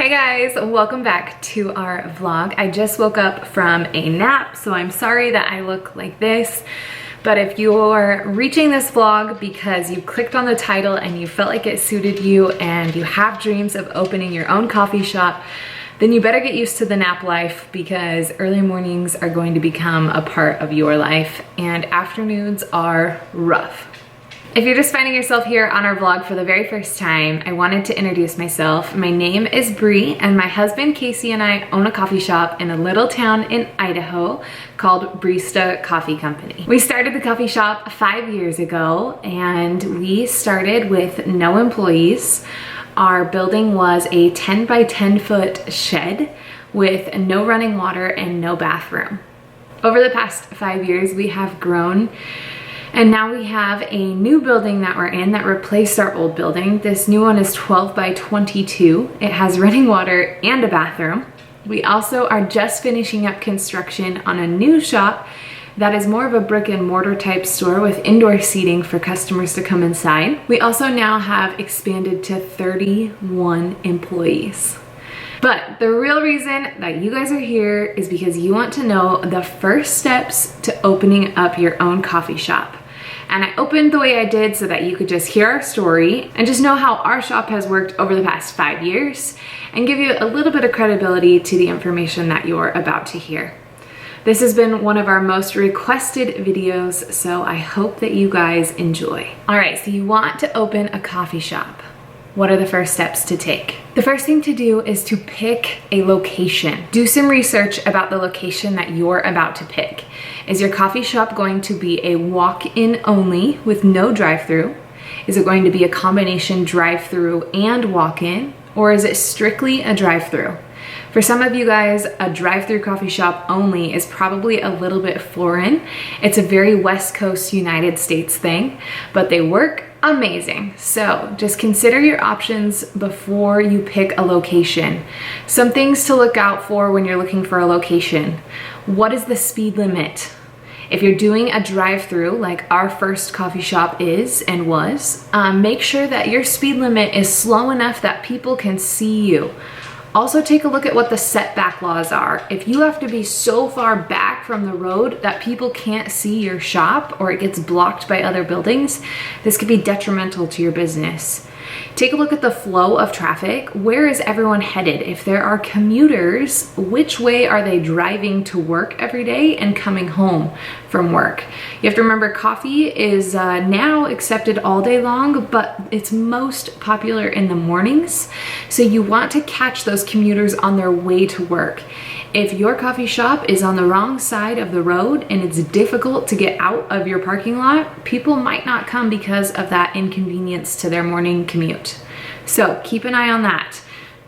Hey guys, welcome back to our vlog. I just woke up from a nap, so I'm sorry that I look like this. But if you're reaching this vlog because you clicked on the title and you felt like it suited you and you have dreams of opening your own coffee shop, then you better get used to the nap life because early mornings are going to become a part of your life and afternoons are rough. If you're just finding yourself here on our vlog for the very first time, I wanted to introduce myself. My name is Bree and my husband Casey and I own a coffee shop in a little town in Idaho called Breesta Coffee Company. We started the coffee shop 5 years ago and we started with no employees. Our building was a 10 by 10 foot shed with no running water and no bathroom. Over the past 5 years, we have grown. And now we have a new building that we're in that replaced our old building. This new one is 12 by 22. It has running water and a bathroom. We also are just finishing up construction on a new shop that is more of a brick and mortar type store with indoor seating for customers to come inside. We also now have expanded to 31 employees. But the real reason that you guys are here is because you want to know the first steps to opening up your own coffee shop. And I opened the way I did so that you could just hear our story and just know how our shop has worked over the past 5 years and give you a little bit of credibility to the information that you're about to hear. This has been one of our most requested videos, so I hope that you guys enjoy. All right, so you want to open a coffee shop. What are the first steps to take? The first thing to do is to pick a location. Do some research about the location that you're about to pick. Is your coffee shop going to be a walk-in only with no drive-through? Is it going to be a combination drive-through and walk-in? Or is it strictly a drive-through? For some of you guys, a drive-through coffee shop only is probably a little bit foreign. It's a very West Coast United States thing, but they work amazing. So just consider your options before you pick a location. Some things to look out for when you're looking for a location. What is the speed limit? If you're doing a drive-through like our first coffee shop is and was, make sure that your speed limit is slow enough that people can see you. Also take a look at what the setback laws are. If you have to be so far back from the road that people can't see your shop or it gets blocked by other buildings, this could be detrimental to your business. Take a look at the flow of traffic. Where is everyone headed? If there are commuters, which way are they driving to work every day and coming home from work? You have to remember coffee is now accepted all day long, but it's most popular in the mornings. So you want to catch those commuters on their way to work. If your coffee shop is on the wrong side of the road and it's difficult to get out of your parking lot, people might not come because of that inconvenience to their morning commute. So keep an eye on that.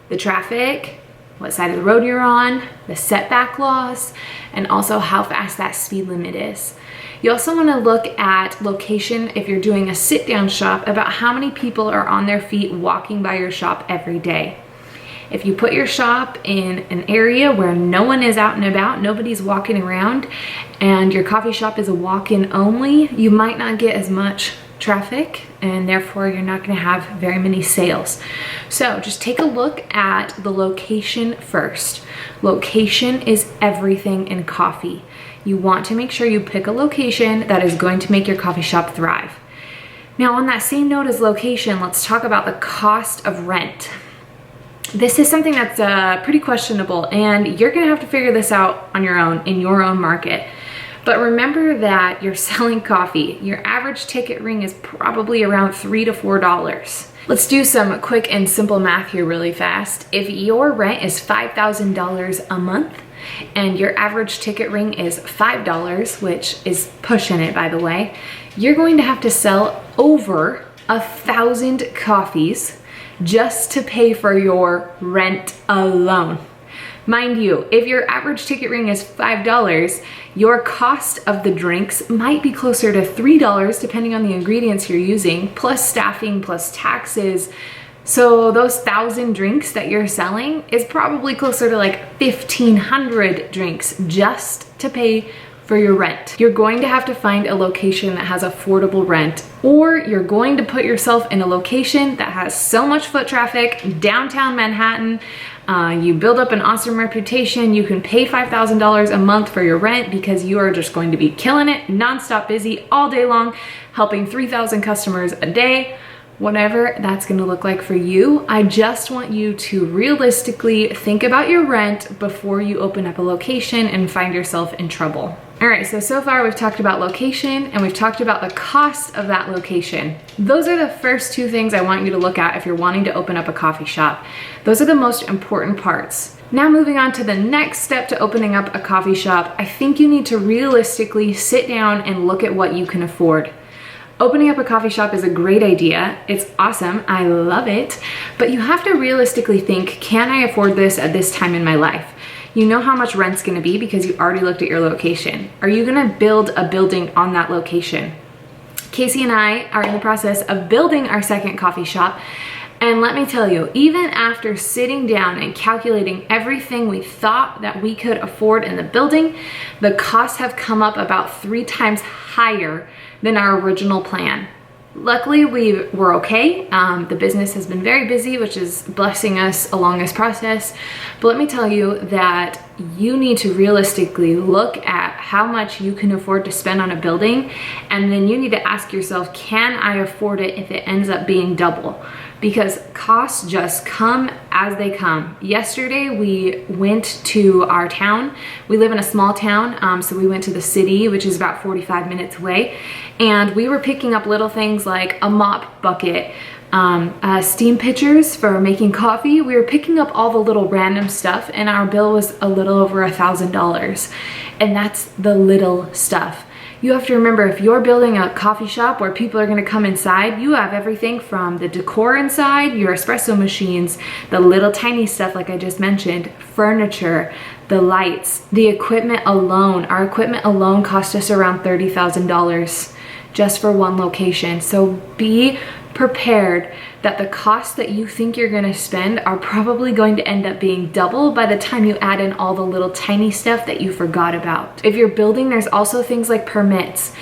The traffic, what side of the road you're on, the setback laws, and also how fast that speed limit is. You also want to look at location if you're doing a sit-down shop about how many people are on their feet walking by your shop every day. If you put your shop in an area where no one is out and about, nobody's walking around, and your coffee shop is a walk-in only, you might not get as much traffic and therefore you're not going to have very many sales. So just take a look at the location first. Location is everything in coffee. You want to make sure you pick a location that is going to make your coffee shop thrive. Now on that same note as location, let's talk about the cost of rent. This is something that's pretty questionable and you're gonna have to figure this out on your own in your own market. But remember that you're selling coffee. Your average ticket ring is probably around $3 to $4. Let's do some quick and simple math here really fast. If your rent is $5,000 a month and your average ticket ring is $5, which is pushing it by the way, you're going to have to sell over 1,000 coffees just to pay for your rent alone. Mind you, if your average ticket ring is $5, your cost of the drinks might be closer to $3 depending on the ingredients you're using, plus staffing, plus taxes. So those 1,000 drinks that you're selling is probably closer to like 1,500 drinks just to pay for your rent. You're going to have to find a location that has affordable rent, or you're going to put yourself in a location that has so much foot traffic, downtown Manhattan, you build up an awesome reputation, you can pay $5,000 a month for your rent because you are just going to be killing it, nonstop busy all day long, helping 3,000 customers a day. Whatever that's gonna look like for you, I just want you to realistically think about your rent before you open up a location and find yourself in trouble. All right, so far we've talked about location and we've talked about the cost of that location. Those are the first two things I want you to look at if you're wanting to open up a coffee shop. Those are the most important parts. Now moving on to the next step to opening up a coffee shop, I think you need to realistically sit down and look at what you can afford. Opening up a coffee shop is a great idea. It's awesome, I love it, but you have to realistically think, can I afford this at this time in my life? You know how much rent's gonna be because you already looked at your location. Are you gonna build a building on that location? Casey and I are in the process of building our second coffee shop, and let me tell you, even after sitting down and calculating everything we thought that we could afford in the building, the costs have come up about 3 times higher than our original plan. Luckily, we were okay. The business has been very busy, which is blessing us along this process. But let me tell you that you need to realistically look at how much you can afford to spend on a building, and then you need to ask yourself, can I afford it if it ends up being double? Because costs just come as they come. Yesterday, we went to our town. We live in a small town, so we went to the city, which is about 45 minutes away, and we were picking up little things like a mop bucket, steam pitchers for making coffee. We were picking up all the little random stuff, and our bill was a little over $1,000, and that's the little stuff. You have to remember, if you're building a coffee shop where people are gonna come inside, you have everything from the decor inside, your espresso machines, the little tiny stuff like I just mentioned, furniture, the lights, the equipment alone. Our equipment alone cost us around $30,000 just for one location. So be prepared that the costs that you think you're gonna spend are probably going to end up being double by the time you add in all the little tiny stuff that you forgot about. If you're building, there's also things like permits.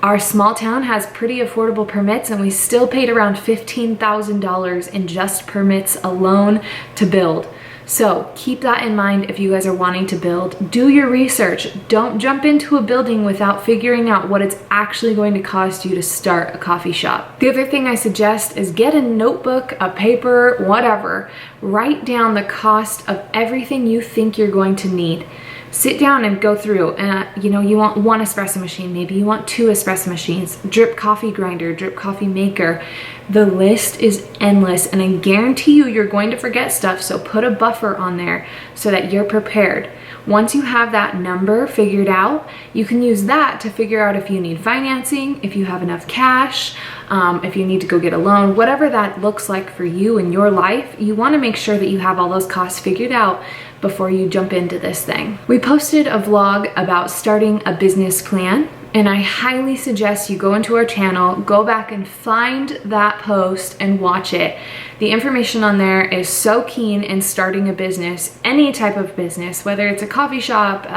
Our small town has pretty affordable permits, and we still paid around $15,000 in just permits alone to build. So keep that in mind if you guys are wanting to build. Do your research. Don't jump into a building without figuring out what it's actually going to cost you to start a coffee shop. The other thing I suggest is get a notebook, a paper, whatever. Write down the cost of everything you think you're going to need. Sit down and go through. You know, you want 1 espresso machine, maybe you want 2 espresso machines, drip coffee grinder, drip coffee maker. The list is endless, and I guarantee you're going to forget stuff, so put a buffer on there so that you're prepared. Once you have that number figured out, you can use that to figure out if you need financing, if you have enough cash, if you need to go get a loan, whatever that looks like for you in your life. You want to make sure that you have all those costs figured out before you jump into this thing. We posted a vlog about starting a business plan, and I highly suggest you go into our channel, go back and find that post and watch it. The information on there is so keen in starting a business, any type of business, whether it's a coffee shop,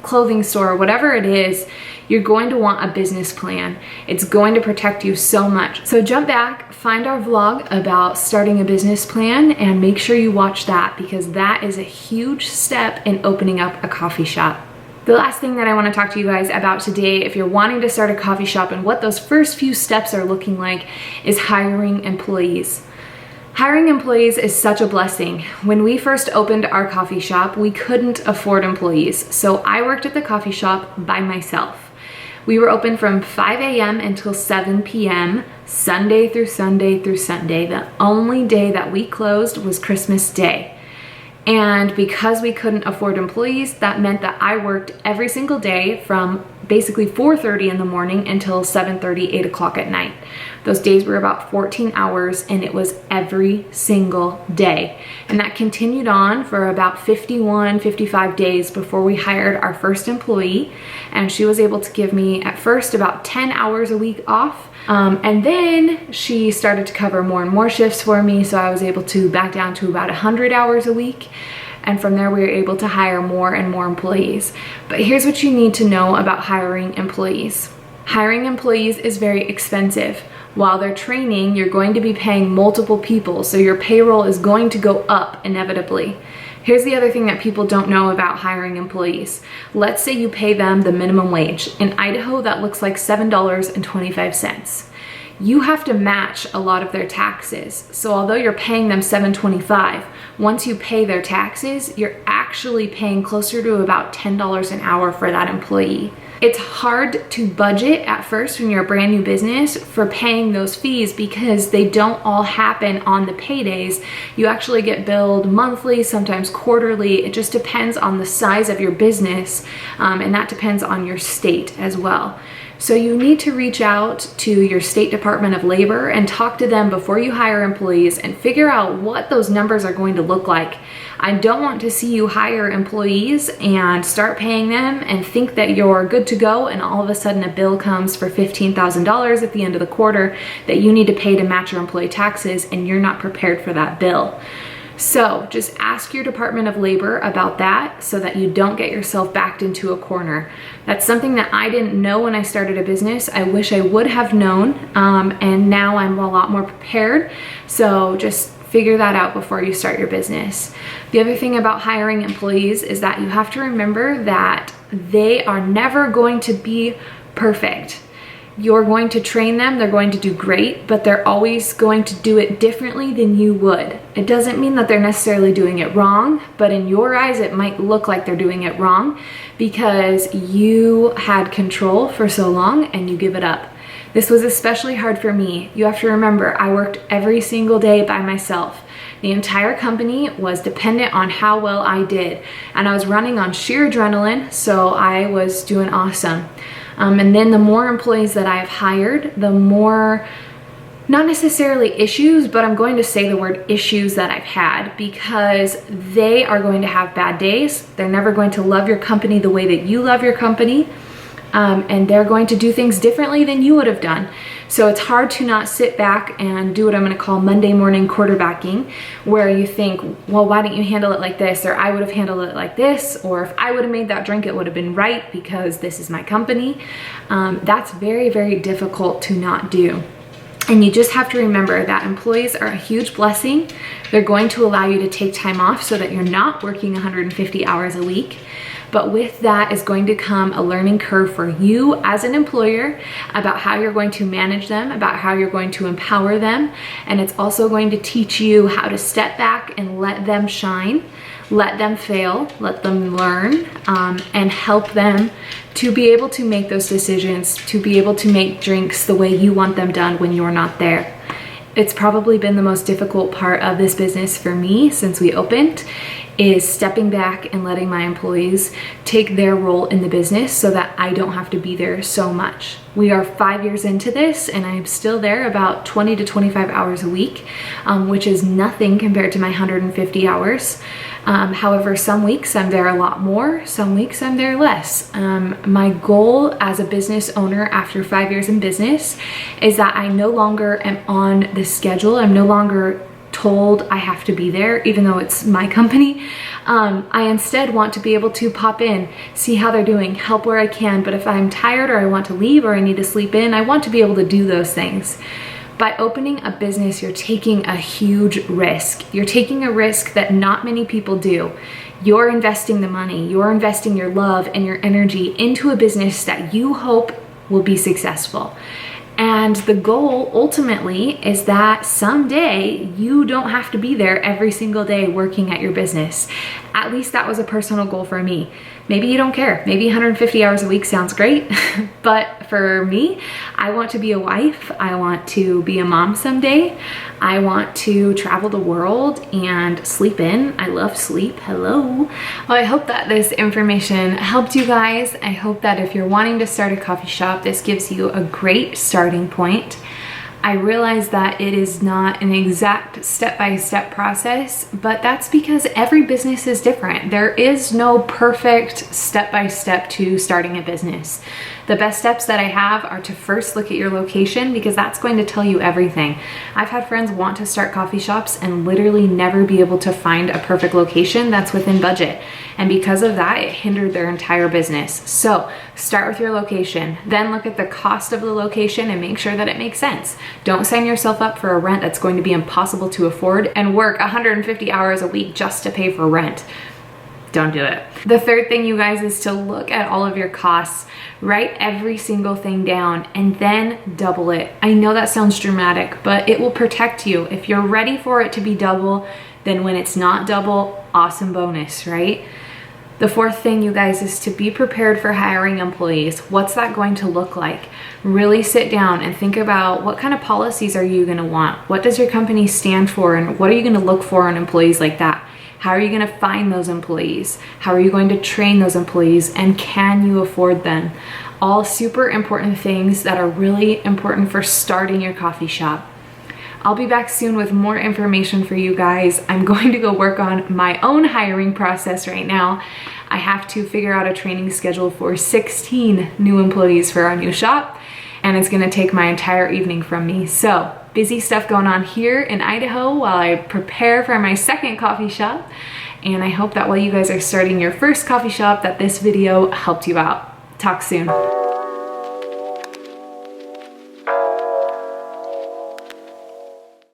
clothing store, whatever it is. You're going to want a business plan. It's going to protect you so much. So jump back, find our vlog about starting a business plan, and make sure you watch that, because that is a huge step in opening up a coffee shop. The last thing that I want to talk to you guys about today, if you're wanting to start a coffee shop and what those first few steps are looking like, is hiring employees. Hiring employees is such a blessing. When we first opened our coffee shop, we couldn't afford employees, so I worked at the coffee shop by myself. We were open from 5 a.m. until 7 p.m., Sunday through Sunday through Sunday. The only day that we closed was Christmas Day. And because we couldn't afford employees, that meant that I worked every single day from basically 4:30 in the morning until 7:30, 8 o'clock at night. Those days were about 14 hours, and it was every single day. And that continued on for about 51, 55 days before we hired our first employee. And she was able to give me at first about 10 hours a week off, And then she started to cover more and more shifts for me, so I was able to back down to about 100 hours a week. And from there, we were able to hire more and more employees. But here's what you need to know about hiring employees. Hiring employees is very expensive. While they're training, you're going to be paying multiple people, so your payroll is going to go up inevitably. Here's the other thing that people don't know about hiring employees. Let's say you pay them the minimum wage. In Idaho, that looks like $7.25. You have to match a lot of their taxes. So although you're paying them $7.25, once you pay their taxes, you're actually paying closer to about $10 an hour for that employee. It's hard to budget at first when you're a brand new business for paying those fees because they don't all happen on the paydays. You actually get billed monthly, sometimes quarterly. It just depends on the size of your business, and that depends on your state as well. So you need to reach out to your state Department of Labor and talk to them before you hire employees and figure out what those numbers are going to look like. I don't want to see you hire employees and start paying them and think that you're good to go, and all of a sudden a bill comes for $15,000 at the end of the quarter that you need to pay to match your employee taxes, and you're not prepared for that bill. So just ask your Department of Labor about that so that you don't get yourself backed into a corner. That's something that I didn't know when I started a business. I wish I would have known, and now I'm a lot more prepared. So just figure that out before you start your business. The other thing about hiring employees is that you have to remember that they are never going to be perfect. You're going to train them, they're going to do great, but they're always going to do it differently than you would. It doesn't mean that they're necessarily doing it wrong, but in your eyes, it might look like they're doing it wrong because you had control for so long and you give it up. This was especially hard for me. You have to remember, I worked every single day by myself. The entire company was dependent on how well I did, and I was running on sheer adrenaline, so I was doing awesome. And then the more employees that I've hired, the more, not necessarily issues, but I'm going to say the word issues that I've had, because they are going to have bad days. They're never going to love your company the way that you love your company. And they're going to do things differently than you would have done. So it's hard to not sit back and do what I'm going to call Monday morning quarterbacking, where you think, well, why didn't you handle it like this? Or I would have handled it like this. Or if I would have made that drink, it would have been right because this is my company. That's very, very difficult to not do. And you just have to remember that employees are a huge blessing. They're going to allow you to take time off so that you're not working 150 hours a week. But with that is going to come a learning curve for you as an employer about how you're going to manage them, about how you're going to empower them. And it's also going to teach you how to step back and let them shine, let them fail, let them learn, and help them to be able to make those decisions, to be able to make drinks the way you want them done when you're not there. It's probably been the most difficult part of this business for me since we opened, is stepping back and letting my employees take their role in the business so that I don't have to be there so much. We are 5 years into this and I'm still there about 20 to 25 hours a week, which is nothing compared to my 150 hours. However, some weeks I'm there a lot more, some weeks I'm there less. My goal as a business owner after 5 years in business is that I no longer am on the schedule. I'm no longer told I have to be there, even though it's my company. I instead want to be able to pop in, see how they're doing, help where I can. But if I'm tired or I want to leave or I need to sleep in, I want to be able to do those things. By opening a business, you're taking a huge risk. You're taking a risk that not many people do. You're investing the money, you're investing your love and your energy into a business that you hope will be successful. And the goal ultimately is that someday you don't have to be there every single day working at your business. At least that was a personal goal for me. Maybe you don't care. Maybe 150 hours a week sounds great. But for me, I want to be a wife. I want to be a mom someday. I want to travel the world and sleep in. I love sleep. Hello. Well, I hope that this information helped you guys. I hope that if you're wanting to start a coffee shop, this gives you a great starting point. I realize that it is not an exact step-by-step process, but that's because every business is different. There is no perfect step-by-step to starting a business. The best steps that I have are to first look at your location, because that's going to tell you everything. I've had friends want to start coffee shops and literally never be able to find a perfect location that's within budget. And because of that, it hindered their entire business. So start with your location, then look at the cost of the location and make sure that it makes sense. Don't sign yourself up for a rent that's going to be impossible to afford and work 150 hours a week just to pay for rent. Don't do it. The third thing, you guys, is to look at all of your costs. Write every single thing down and then double it. I know that sounds dramatic, but it will protect you. If you're ready for it to be double, then when it's not double, awesome bonus, right? The fourth thing, you guys, is to be prepared for hiring employees. What's that going to look like? Really sit down and think about what kind of policies are you going to want? What does your company stand for, and what are you going to look for in employees like that? How are you going to find those employees? How are you going to train those employees? And can you afford them? All super important things that are really important for starting your coffee shop. I'll be back soon with more information for you guys. I'm going to go work on my own hiring process right now. I have to figure out a training schedule for 16 new employees for our new shop, and it's going to take my entire evening from me. So busy stuff going on here in Idaho while I prepare for my second coffee shop. And I hope that while you guys are starting your first coffee shop, that this video helped you out. Talk soon.